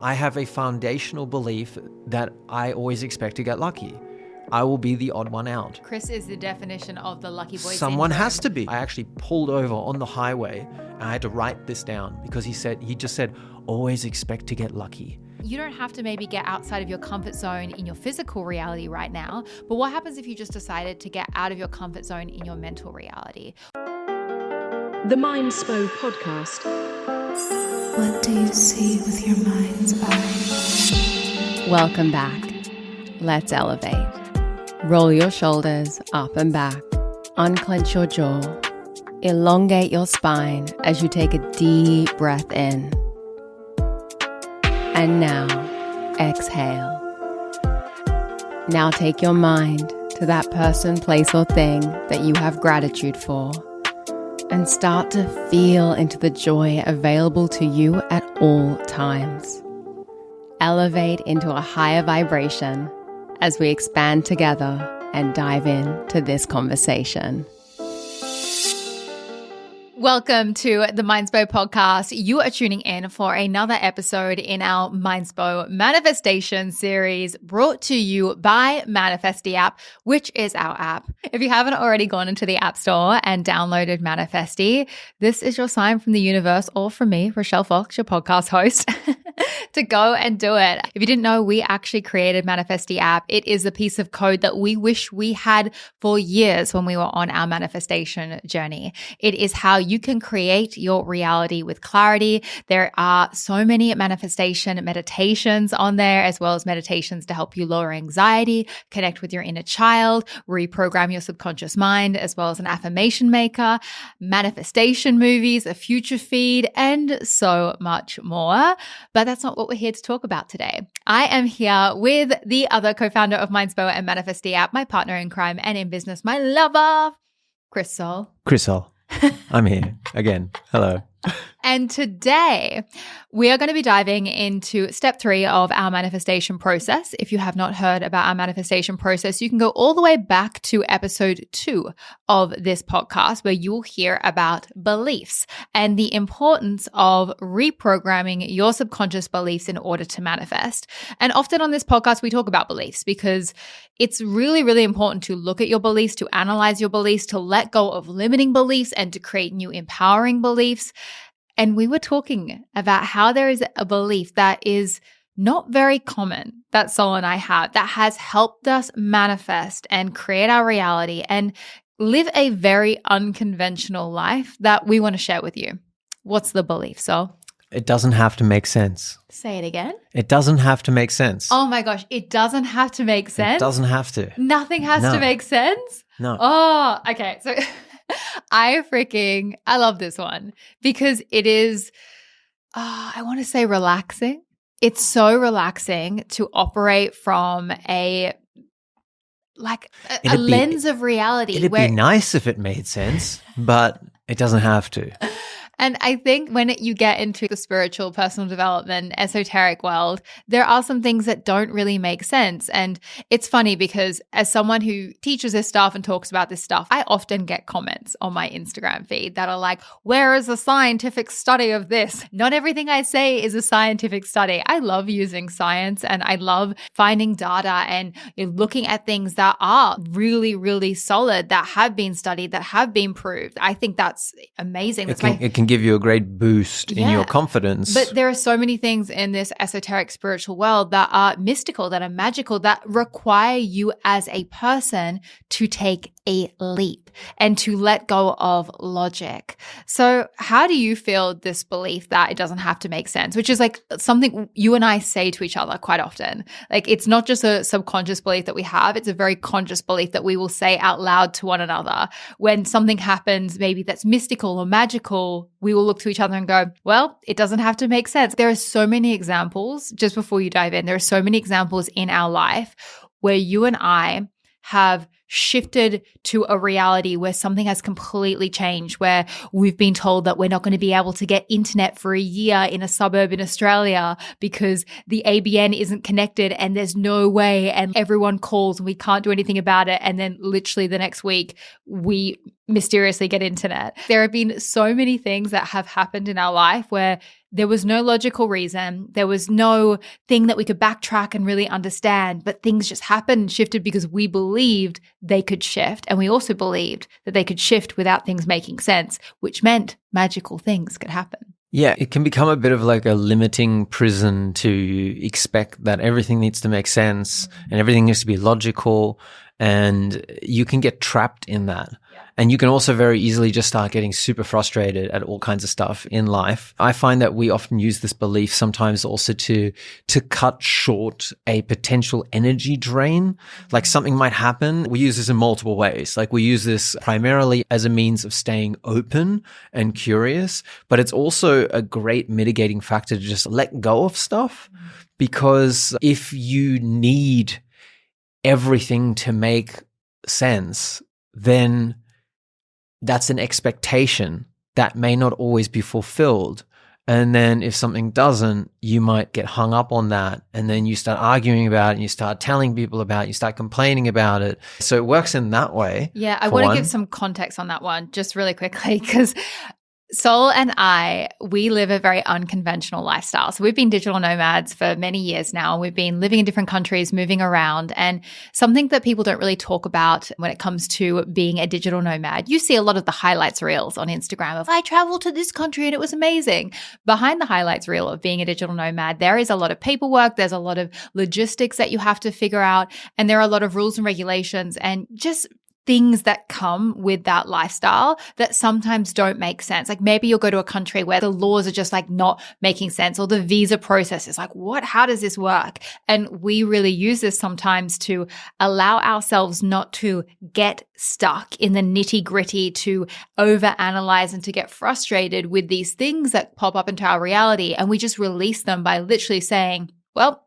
I have a foundational belief that I always expect to get lucky. I will be the odd one out. Chris is the definition of the lucky boy Someone syndrome. has to be. I actually pulled over on the highway and I had to write this down because he just said, always expect to get lucky. You don't have to maybe get outside of your comfort zone in your physical reality right now, but what happens if you just decided to get out of your comfort zone in your mental reality? The Mindspo podcast. What do you see with your mind's eye? Welcome back. Let's elevate. Roll your shoulders up and back. Unclench your jaw. Elongate your spine as you take a deep breath in. And now, exhale. Now take your mind to that person, place, or thing that you have gratitude for, and start to feel into the joy available to you at all times. Elevate into a higher vibration as we expand together and dive into this conversation. Welcome to the Mindspo podcast. You are tuning in for another episode in our Mindspo manifestation series brought to you by Manifesty app, which is our app. If you haven't already gone into the App Store and downloaded Manifesty, this is your sign from the universe or from me, Rochelle Fox, your podcast host, to go and do it. If you didn't know, we actually created Manifesty app. It is a piece of code that we wish we had for years when we were on our manifestation journey. It is how you can create your reality with clarity. There are so many manifestation meditations on there, as well as meditations to help you lower anxiety, connect with your inner child, reprogram your subconscious mind, as well as an affirmation maker, manifestation movies, a future feed, and so much more. But that's not what we're here to talk about today. I am here with the other co-founder of Mindspo and Manifesty app, my partner in crime and in business, my lover, Chris Soll. Chris Soll. I'm here again. Hello. And today we are going to be diving into step 3 of our manifestation process. If you have not heard about our manifestation process, you can go all the way back to episode 2 of this podcast, where you will hear about beliefs and the importance of reprogramming your subconscious beliefs in order to manifest. And often on this podcast, we talk about beliefs because it's really, really important to look at your beliefs, to analyze your beliefs, to let go of limiting beliefs, and to create new empowering beliefs. And we were talking about how there is a belief that is not very common that Soll and I have that has helped us manifest and create our reality and live a very unconventional life that we want to share with you. What's the belief, Soll? It doesn't have to make sense. Say it again. It doesn't have to make sense. Oh my gosh, it doesn't have to make sense? It doesn't have to. Nothing has to make sense? No. Oh, okay. So I love this one because it is, I want to say relaxing. It's so relaxing to operate from a lens of reality. It'd be nice if it made sense, but it doesn't have to. And I think when you get into the spiritual, personal development, esoteric world, there are some things that don't really make sense. And it's funny because as someone who teaches this stuff and talks about this stuff, I often get comments on my Instagram feed that are like, where is the scientific study of this? Not everything I say is a scientific study. I love using science and I love finding data and looking at things that are really, really solid, that have been studied, that have been proved. I think that's amazing. It can give you a great boost in your confidence. But there are so many things in this esoteric spiritual world that are mystical, that are magical, that require you as a person to take a leap and to let go of logic. So how do you feel this belief that it doesn't have to make sense, which is like something you and I say to each other quite often? Like it's not just a subconscious belief that we have, it's a very conscious belief that we will say out loud to one another. When something happens, maybe that's mystical or magical, we will look to each other and go, well, it doesn't have to make sense. There are so many examples, just before you dive in, there are so many examples in our life where you and I have shifted to a reality where something has completely changed, where we've been told that we're not going to be able to get internet for a year in a suburb in Australia because the ABN isn't connected and there's no way, and everyone calls and we can't do anything about it. And then literally the next week we mysteriously get internet. There have been so many things that have happened in our life where There was no logical reason. There was no thing that we could backtrack and really understand, but things just happened and shifted because we believed they could shift. And we also believed that they could shift without things making sense, which meant magical things could happen. Yeah, it can become a bit of like a limiting prison to expect that everything needs to make sense and everything needs to be logical, and you can get trapped in that. And you can also very easily just start getting super frustrated at all kinds of stuff in life. I find that we often use this belief sometimes also to cut short a potential energy drain. Like something might happen. We use this in multiple ways. Like we use this primarily as a means of staying open and curious, but it's also a great mitigating factor to just let go of stuff. Because if you need everything to make sense, then that's an expectation that may not always be fulfilled. And then if something doesn't, you might get hung up on that. And then you start arguing about it and you start telling people about it, you start complaining about it. So it works in that way. Yeah, I want to give some context on that one just really quickly, because Soll and I, we live a very unconventional lifestyle. So we've been digital nomads for many years now. We've been living in different countries, moving around. And something that people don't really talk about when it comes to being a digital nomad, you see a lot of the highlights reels on Instagram of, I traveled to this country and it was amazing. Behind the highlights reel of being a digital nomad, there is a lot of paperwork. There's a lot of logistics that you have to figure out. And there are a lot of rules and regulations and just things that come with that lifestyle that sometimes don't make sense. Like maybe you'll go to a country where the laws are just like not making sense, or the visa process is like, what? How does this work? And we really use this sometimes to allow ourselves not to get stuck in the nitty gritty, to overanalyze and to get frustrated with these things that pop up into our reality. And we just release them by literally saying, well,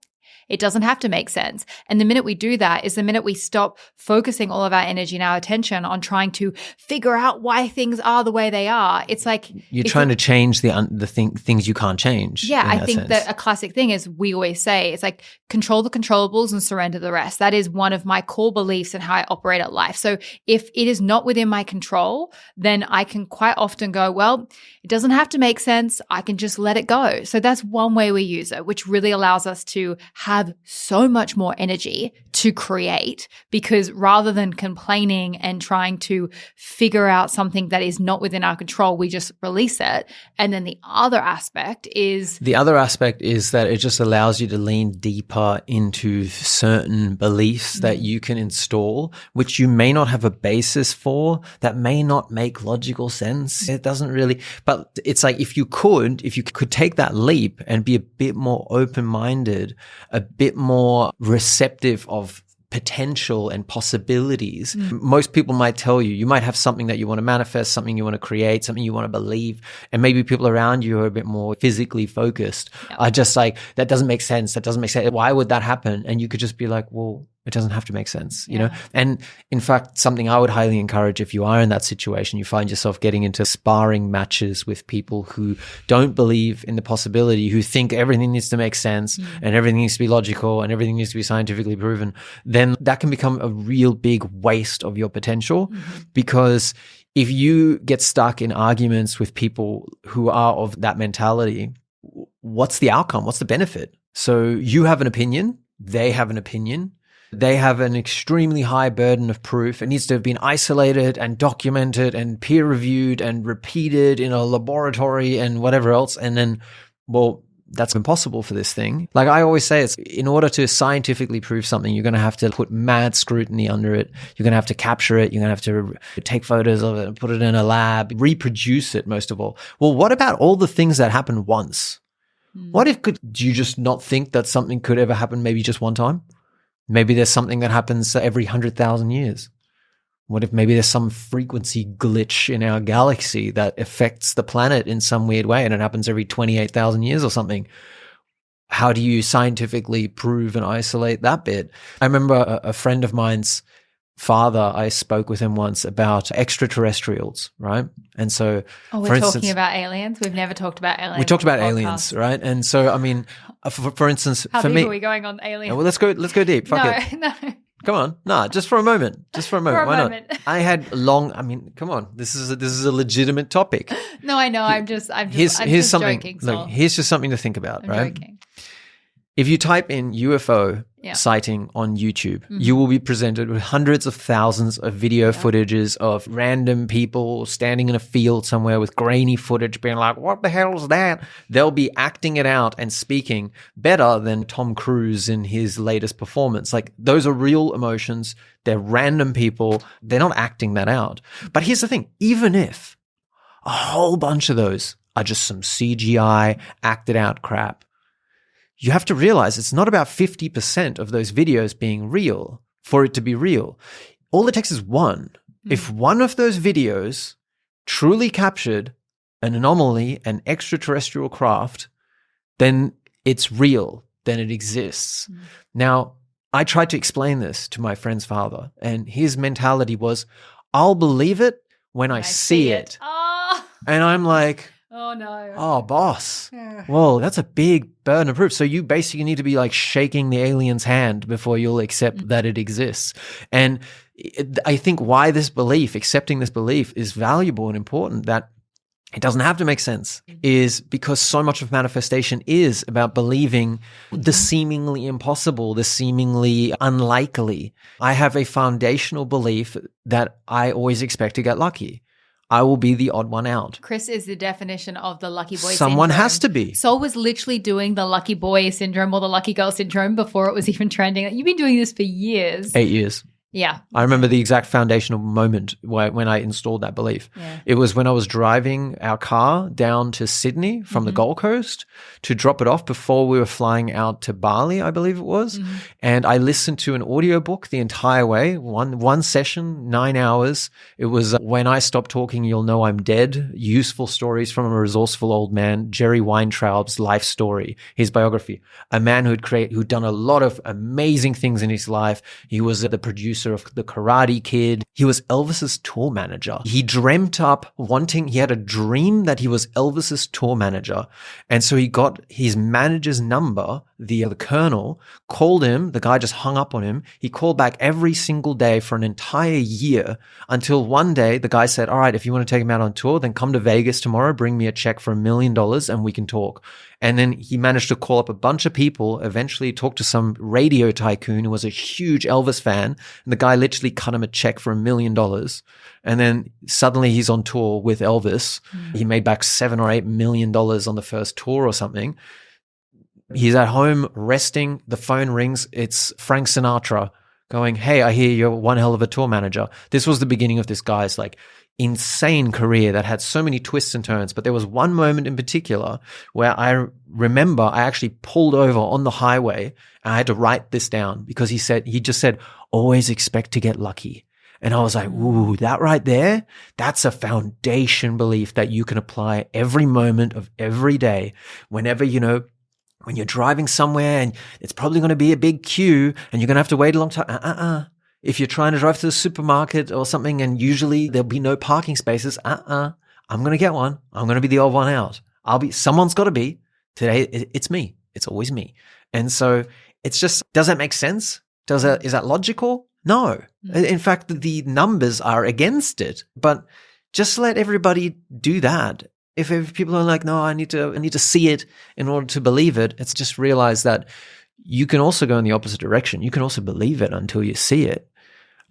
it doesn't have to make sense. And the minute we do that is the minute we stop focusing all of our energy and our attention on trying to figure out why things are the way they are. It's like you're trying to change the things you can't change. Yeah, I think that a classic thing is we always say it's like control the controllables and surrender the rest. That is one of my core beliefs and how I operate at life. So if it is not within my control, then I can quite often go, well, it doesn't have to make sense. I can just let it go. So that's one way we use it, which really allows us to have so much more energy to create, because rather than complaining and trying to figure out something that is not within our control, we just release it. And then the other aspect is that it just allows you to lean deeper into certain beliefs that you can install, which you may not have a basis for, that may not make logical sense. It doesn't really, but it's like if you could take that leap and be a bit more open-minded, a bit more receptive of potential and possibilities. Most people might tell you might have something that you want to manifest, something you want to create, something you want to believe. And maybe people around you are a bit more physically focused are just like, that doesn't make sense. That doesn't make sense. Why would that happen? And you could just be like, well, it doesn't have to make sense, you know? And in fact, something I would highly encourage if you are in that situation, you find yourself getting into sparring matches with people who don't believe in the possibility, who think everything needs to make sense and everything needs to be logical and everything needs to be scientifically proven, then that can become a real big waste of your potential. Because if you get stuck in arguments with people who are of that mentality, what's the outcome? What's the benefit? So you have an opinion, they have an opinion. They have an extremely high burden of proof. It needs to have been isolated and documented and peer reviewed and repeated in a laboratory and whatever else. And then, well, that's impossible for this thing. Like I always say, it's in order to scientifically prove something, you're going to have to put mad scrutiny under it. You're going to have to capture it. You're going to have to take photos of it and put it in a lab, reproduce it most of all. Well, what about all the things that happen once? What if do you just not think that something could ever happen maybe just one time? Maybe there's something that happens every 100,000 years. What if maybe there's some frequency glitch in our galaxy that affects the planet in some weird way and it happens every 28,000 years or something? How do you scientifically prove and isolate that bit? I remember a friend of mine's father, I spoke with him once about extraterrestrials, right? And so, we're talking about aliens. We've never talked about aliens. We talked about aliens, right? And so, I mean, for instance, How for deep me, are we going on aliens? well, let's go deep. Fuck it. No. Come on. Nah, just for a moment. Just for a moment. For a Why moment. not? I had come on. This is a legitimate topic. No, I know. I'm just Here's something. joking. Look, here's just something to think about, I'm right? joking. If you type in UFO Yeah. sighting on YouTube, you will be presented with hundreds of thousands of video footages of random people standing in a field somewhere with grainy footage being like, what the hell is that? They'll be acting it out and speaking better than Tom Cruise in his latest performance. Like, those are real emotions. They're random people. They're not acting that out. But here's the thing. Even if a whole bunch of those are just some CGI acted out crap, you have to realize it's not about 50% of those videos being real for it to be real. All it takes is one. If one of those videos truly captured an anomaly, an extraterrestrial craft, then it's real, then it exists. Now, I tried to explain this to my friend's father, and his mentality was, I'll believe it when I see it. Oh. And I'm like, Oh no. oh, boss. Whoa, that's a big burden of proof. So you basically need to be like shaking the alien's hand before you'll accept that it exists. And I think why accepting this belief is valuable and important, that it doesn't have to make sense, is because so much of manifestation is about believing the seemingly impossible, the seemingly unlikely. I have a foundational belief that I always expect to get lucky. I will be the odd one out. Chris is the definition of the lucky boy Someone syndrome. has to be. Soul was literally doing the lucky boy syndrome or the lucky girl syndrome before it was even trending. You've been doing this for years. 8 years. Yeah. I remember the exact foundational moment when I installed that belief. Yeah. It was when I was driving our car down to Sydney from the Gold Coast to drop it off before we were flying out to Bali, I believe it was. And I listened to an audiobook the entire way, one session, 9 hours. It was When I Stop Talking, You'll Know I'm Dead, useful stories from a resourceful old man, Jerry Weintraub's life story, his biography. A man who'd done a lot of amazing things in his life. He was the producer of The Karate Kid. He was Elvis's tour manager. He had a dream that he was Elvis's tour manager. And so he got his manager's number, the colonel, called him. The guy just hung up on him. He called back every single day for an entire year until one day the guy said, all right, if you want to take him out on tour, then come to Vegas tomorrow, bring me a check for $1 million and we can talk. And then he managed to call up a bunch of people, eventually talked to some radio tycoon who was a huge Elvis fan. And the guy literally cut him a check for $1 million. And then suddenly he's on tour with Elvis. He made back $7 or $8 million on the first tour or something. He's at home resting. The phone rings. It's Frank Sinatra going, hey, I hear you're one hell of a tour manager. This was the beginning of this guy's insane career that had so many twists and turns. But there was one moment in particular where I remember I actually pulled over on the highway and I had to write this down because he just said, always expect to get lucky. And I was like, ooh, that right there, that's a foundation belief that you can apply every moment of every day. Whenever, when you're driving somewhere and it's probably going to be a big queue and you're going to have to wait a long time. If you're trying to drive to the supermarket or something and usually there'll be no parking spaces, I'm going to get one. I'm going to be the odd one out. Someone's got to be. Today, it's me. It's always me. And so it's just, does that make sense? Is that logical? No. In fact, the numbers are against it. But just let everybody do that. If people are like, no, I need to see it in order to believe it, it's just realize that you can also go in the opposite direction. You can also believe it until you see it.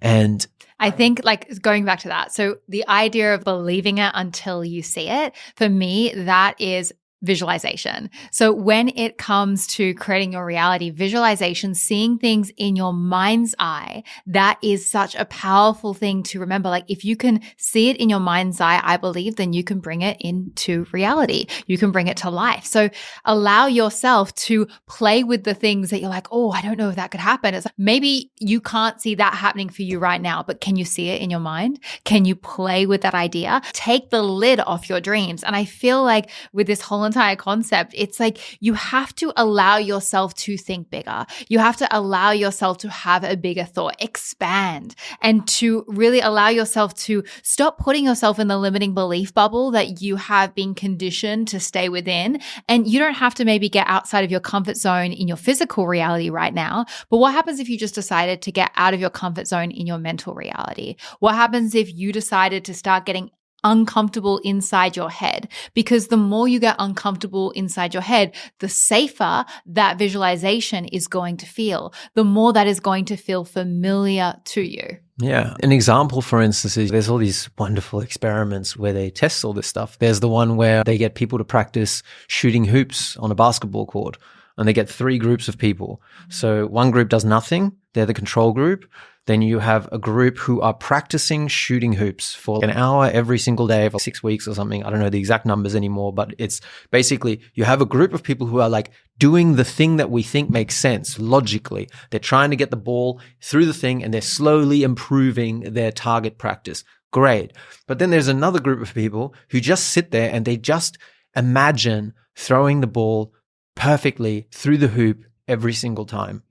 And I think going back to that. So the idea of believing it until you see it, for me, that is visualization. So when it comes to creating your reality, visualization, seeing things in your mind's eye, that is such a powerful thing to remember. If you can see it in your mind's eye, I believe, then you can bring it into reality. You can bring it to life. So allow yourself to play with the things that you're like, oh, I don't know if that could happen. It's maybe you can't see that happening for you right now, but can you see it in your mind? Can you play with that idea? Take the lid off your dreams. And I feel like with this whole entire concept, it's like you have to allow yourself to think bigger. You have to allow yourself to have a bigger thought, expand, and to really allow yourself to stop putting yourself in the limiting belief bubble that you have been conditioned to stay within. And you don't have to maybe get outside of your comfort zone in your physical reality right now. But what happens if you just decided to get out of your comfort zone in your mental reality? What happens if you decided to start getting uncomfortable inside your head? Because the more you get uncomfortable inside your head, the safer that visualization is going to feel, the more that is going to feel familiar to you. Yeah. An example, for instance, is there's all these wonderful experiments where they test all this stuff. There's the one where they get people to practice shooting hoops on a basketball court, and they get 3 groups of people. So one group does nothing. They're the control group. Then you have a group who are practicing shooting hoops for an hour every single day for 6 weeks or something. I don't know the exact numbers anymore, but it's basically you have a group of people who are like doing the thing that we think makes sense logically. They're trying to get the ball through the thing and they're slowly improving their target practice. Great. But then there's another group of people who just sit there and they just imagine throwing the ball perfectly through the hoop every single time.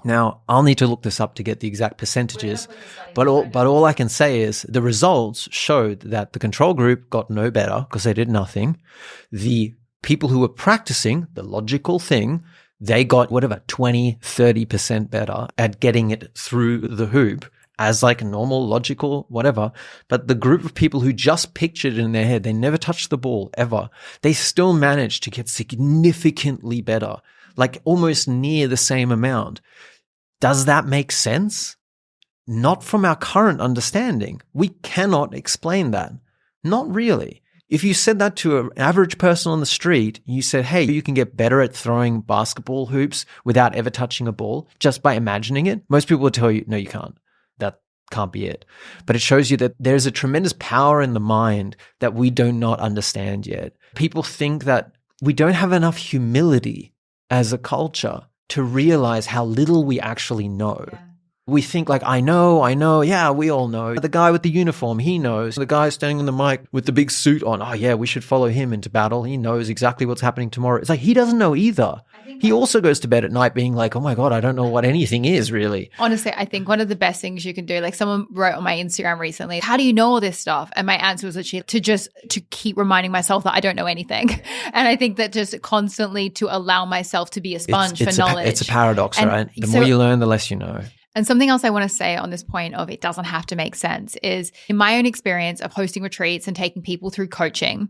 Now, I'll need to look this up to get the exact percentages, but all I can say is the results showed that the control group got no better because they did nothing. The people who were practicing the logical thing, they got 20-30% better at getting it through the hoop as like a normal, logical, whatever. But the group of people who just pictured it in their head, they never touched the ball ever, they still managed to get significantly better, like almost near the same amount. Does that make sense? Not from our current understanding. We cannot explain that. Not really. If you said that to an average person on the street, you said, hey, you can get better at throwing basketball hoops without ever touching a ball just by imagining it, most people would tell you, no, you can't. That can't be it. But it shows you that there's a tremendous power in the mind that we do not understand yet. People think that we don't have enough humility as a culture to realize how little we actually know. Yeah. We think like, I know, yeah, we all know. The guy with the uniform, he knows. The guy standing on the mic with the big suit on, oh yeah, we should follow him into battle. He knows exactly what's happening tomorrow. It's like, he doesn't know either. He also goes to bed at night being like, oh my God, I don't know what anything is really. Honestly, I think one of the best things you can do, like someone wrote on my Instagram recently, how do you know all this stuff? And my answer was literally to keep reminding myself that I don't know anything. And I think that just constantly to allow myself to be a sponge for knowledge. It's a paradox, right? The more you learn, the less you know. And something else I want to say on this point of it doesn't have to make sense is in my own experience of hosting retreats and taking people through coaching,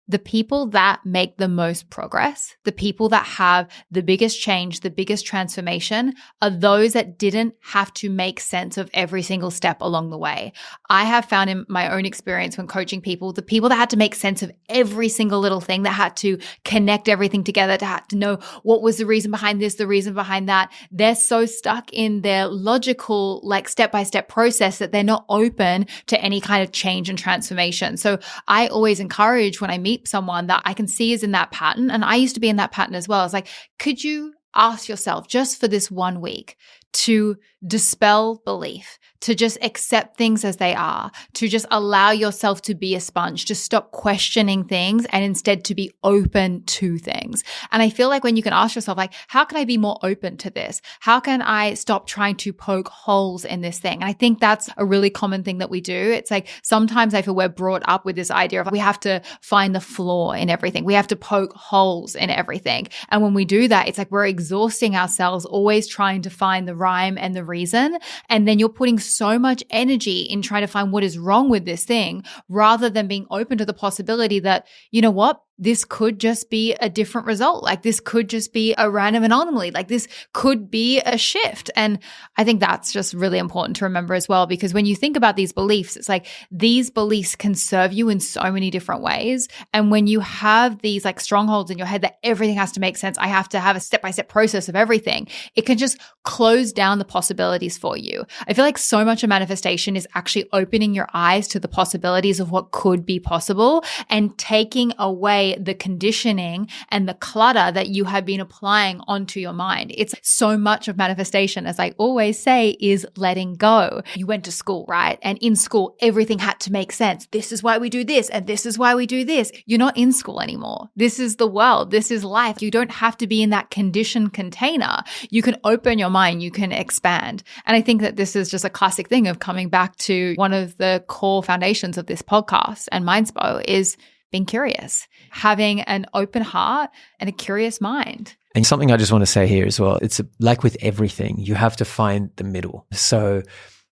the people that make the most progress, the people that have the biggest change, the biggest transformation are those that didn't have to make sense of every single step along the way. I have found in my own experience when coaching people, the people that had to make sense of every single little thing, that had to connect everything together, to have to know what was the reason behind this, the reason behind that, they're so stuck in their logical, like step-by-step process that they're not open to any kind of change and transformation. So I always encourage when I meet someone that I can see is in that pattern, and I used to be in that pattern as well. It's like, could you ask yourself just for this 1 week to dispel belief, to just accept things as they are, to just allow yourself to be a sponge, to stop questioning things and instead to be open to things. And I feel like when you can ask yourself, like, how can I be more open to this? How can I stop trying to poke holes in this thing? And I think that's a really common thing that we do. It's like sometimes I feel we're brought up with this idea of we have to find the flaw in everything. We have to poke holes in everything. And when we do that, it's like we're exhausting ourselves, always trying to find the rhyme and the reason. And then you're putting so much energy in trying to find what is wrong with this thing rather than being open to the possibility that, you know what, this could just be a different result. Like this could just be a random anomaly. Like this could be a shift. And I think that's just really important to remember as well, because when you think about these beliefs, it's like these beliefs can serve you in so many different ways. And when you have these like strongholds in your head that everything has to make sense, I have to have a step-by-step process of everything, it can just close down the possibilities for you. I feel like so much of manifestation is actually opening your eyes to the possibilities of what could be possible and taking away away the conditioning and the clutter that you have been applying onto your mind. It's so much of manifestation, as I always say, is letting go. You went to school, right? And in school, everything had to make sense. This is why we do this, and this is why we do this. You're not in school anymore. This is the world. This is life. You don't have to be in that conditioned container. You can open your mind. You can expand. And I think that this is just a classic thing of coming back to one of the core foundations of this podcast and Mindspo is being curious, having an open heart and a curious mind. And something I just want to say here as well, it's like with everything, you have to find the middle. So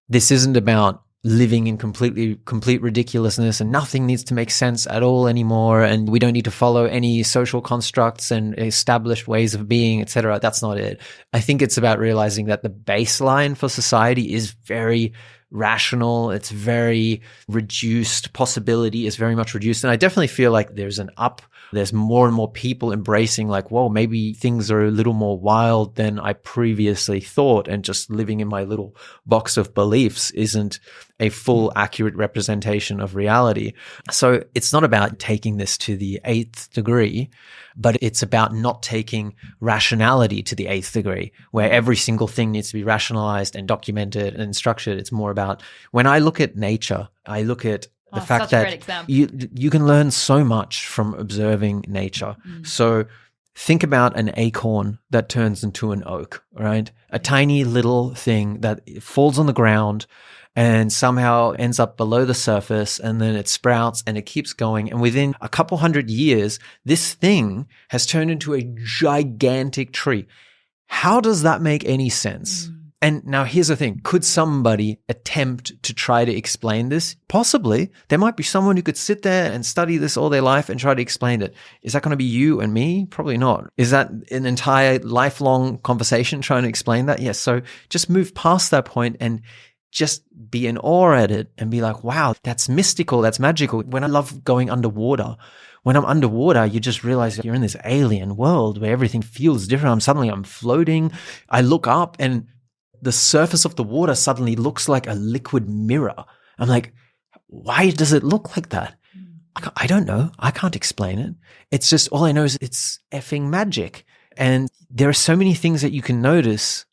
this isn't about living in complete ridiculousness and nothing needs to make sense at all anymore. And we don't need to follow any social constructs and established ways of being, etc. That's not it. I think it's about realizing that the baseline for society is very rational. It's very reduced. Possibility is very much reduced. And I definitely feel like there's more and more people embracing like, whoa, maybe things are a little more wild than I previously thought. And just living in my little box of beliefs isn't a full accurate representation of reality. So it's not about taking this to the 8th degree, but it's about not taking rationality to the 8th degree, where every single thing needs to be rationalized and documented and structured. It's more about when I look at nature, I look at the fact that you can learn so much from observing nature. So think about an acorn that turns into an oak, right? A tiny little thing that falls on the ground and somehow ends up below the surface, and then it sprouts and it keeps going. And within a couple hundred years, this thing has turned into a gigantic tree. How does that make any sense? And now here's the thing. Could somebody attempt to try to explain this? Possibly. There might be someone who could sit there and study this all their life and try to explain it. Is that going to be you and me? Probably not. Is that an entire lifelong conversation trying to explain that? Yes. So just move past that point and just be in awe at it and be like, wow, that's mystical. That's magical. When I love going underwater, when I'm underwater, you just realize that you're in this alien world where everything feels different. I'm floating. I look up and the surface of the water suddenly looks like a liquid mirror. I'm like, why does it look like that? I don't know. I can't explain it. It's just, all I know is it's effing magic. And there are so many things that you can notice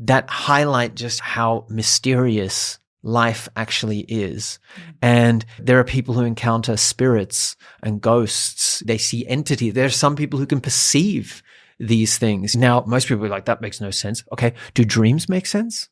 that highlight just how mysterious life actually is. And there are people who encounter spirits and ghosts. They see entities. There are some people who can perceive these things. Now, most people are like, that makes no sense. Okay. Do dreams make sense?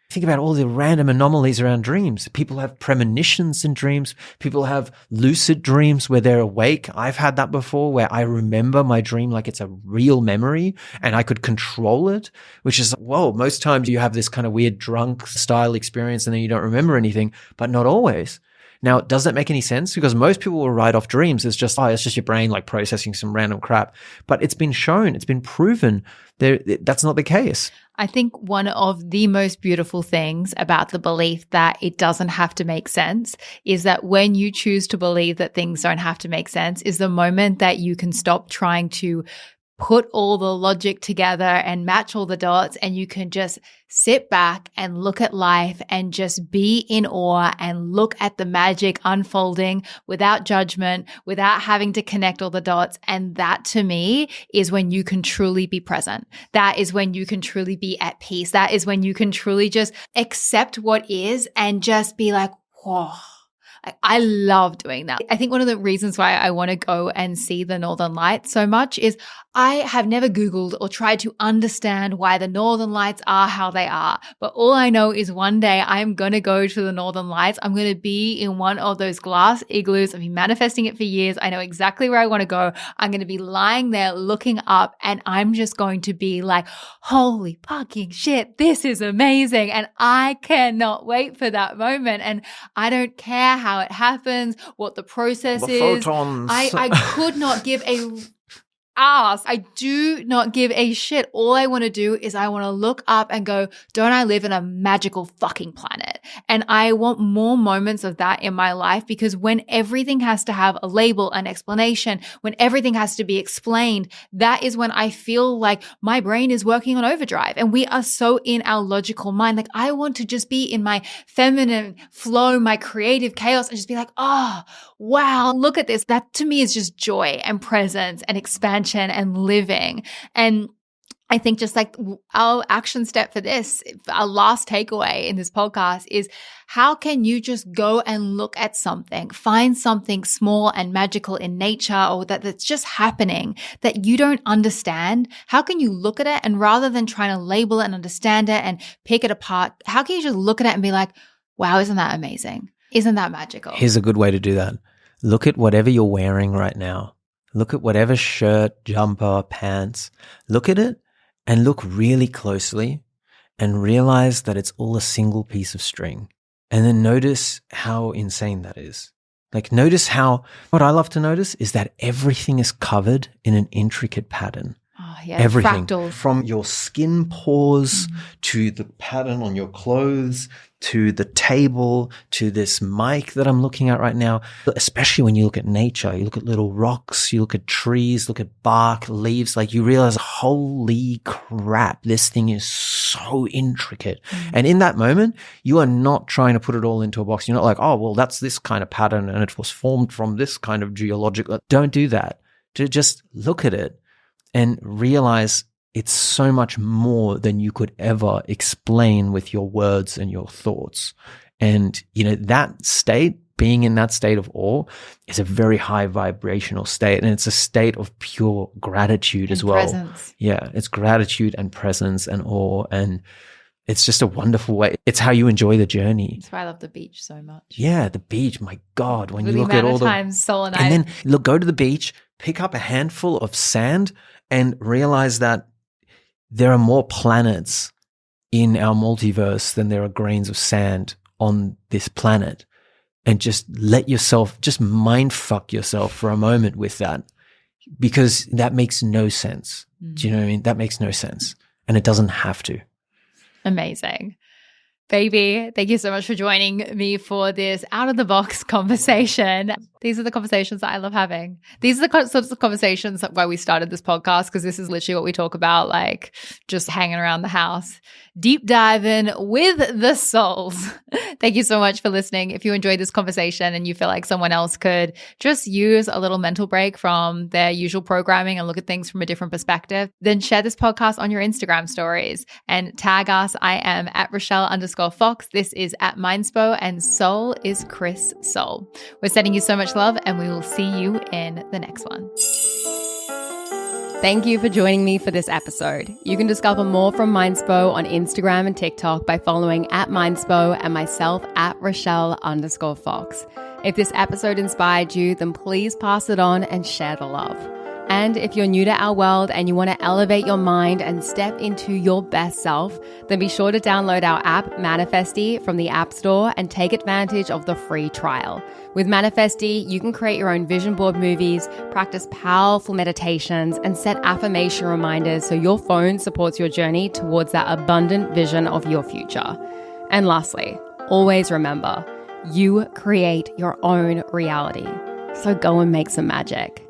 Think about all the random anomalies around dreams. People have premonitions in dreams. People have lucid dreams where they're awake. I've had that before, where I remember my dream like it's a real memory and I could control it, which is, whoa, most times you have this kind of weird drunk style experience and then you don't remember anything, but not always. Now, does that make any sense? Because most people will write off dreams as just, it's just your brain like processing some random crap. But it's been shown, it's been proven that's not the case. I think one of the most beautiful things about the belief that it doesn't have to make sense is that when you choose to believe that things don't have to make sense is the moment that you can stop trying to put all the logic together and match all the dots, and you can just sit back and look at life and just be in awe and look at the magic unfolding without judgment, without having to connect all the dots. And that to me is when you can truly be present. That is when you can truly be at peace. That is when you can truly just accept what is and just be like, whoa. I love doing that. I think one of the reasons why I want to go and see the Northern Lights so much is I have never Googled or tried to understand why the Northern Lights are how they are. But all I know is one day I'm going to go to the Northern Lights. I'm going to be in one of those glass igloos. I've been manifesting it for years. I know exactly where I want to go. I'm going to be lying there looking up and I'm just going to be like, holy fucking shit, this is amazing. And I cannot wait for that moment. And I don't care how it happens, what the process is. Photons. I could not give a ass. I do not give a shit. All I want to do is I want to look up and go, don't I live in a magical fucking planet? And I want more moments of that in my life, because when everything has to have a label, an explanation, when everything has to be explained, that is when I feel like my brain is working on overdrive and we are so in our logical mind. Like I want to just be in my feminine flow, my creative chaos, and just be like, oh, wow, look at this. That to me is just joy and presence and expansion and living. And I think just like our action step for this, our last takeaway in this podcast is, how can you just go and look at something, find something small and magical in nature or that's just happening that you don't understand? How can you look at it, and rather than trying to label it and understand it and pick it apart, how can you just look at it and be like, wow, isn't that amazing? Isn't that magical? Here's a good way to do that. Look at whatever you're wearing right now. Look at whatever shirt, jumper, pants. Look at it and look really closely and realize that it's all a single piece of string. And then notice how insane that is. Like notice how, what I love to notice is that everything is covered in an intricate pattern. Oh, yeah, everything fractals. From your skin pores to the pattern on your clothes to the table to this mic that I'm looking at right now. Especially when you look at nature, you look at little rocks, you look at trees, look at bark, leaves, like you realize, holy crap, this thing is so intricate. And in that moment, you are not trying to put it all into a box. You're not like, oh, well, that's this kind of pattern and it was formed from this kind of geological. Don't do that. Just look at it and realize it's so much more than you could ever explain with your words and your thoughts. And, you know, that state, being in that state of awe, is a very high vibrational state. And it's a state of pure gratitude as well. Presence. Yeah, it's gratitude and presence and awe. And it's just a wonderful way. It's how you enjoy the journey. That's why I love the beach so much. Yeah, the beach. My God, when With you the look at amount all of times Soll and I, and then look, go to the beach, pick up a handful of sand, and realize that there are more planets in our multiverse than there are grains of sand on this planet. And just let yourself, just mind fuck yourself for a moment with that, because that makes no sense. Do you know what I mean? That makes no sense. And it doesn't have to. Amazing. Baby, thank you so much for joining me for this out-of-the-box conversation. These are the conversations that I love having. These are the sorts of conversations that why we started this podcast, because this is literally what we talk about, like just hanging around the house, deep diving with the souls. Thank you so much for listening. If you enjoyed this conversation and you feel like someone else could just use a little mental break from their usual programming and look at things from a different perspective, then share this podcast on your Instagram stories and tag us. I am at Rochelle_Fox. This is at Mindspo, and Soul is Chris Soul. We're sending you so much love, and we will see you in the next one. Thank you for joining me for this episode. You can discover more from Mindspo on Instagram and TikTok by following at Mindspo and myself at Rochelle_Fox. If this episode inspired you, then please pass it on and share the love. And if you're new to our world and you want to elevate your mind and step into your best self, then be sure to download our app, Manifesty, from the App Store and take advantage of the free trial. With Manifesty, you can create your own vision board movies, practice powerful meditations, and set affirmation reminders so your phone supports your journey towards that abundant vision of your future. And lastly, always remember, you create your own reality. So go and make some magic.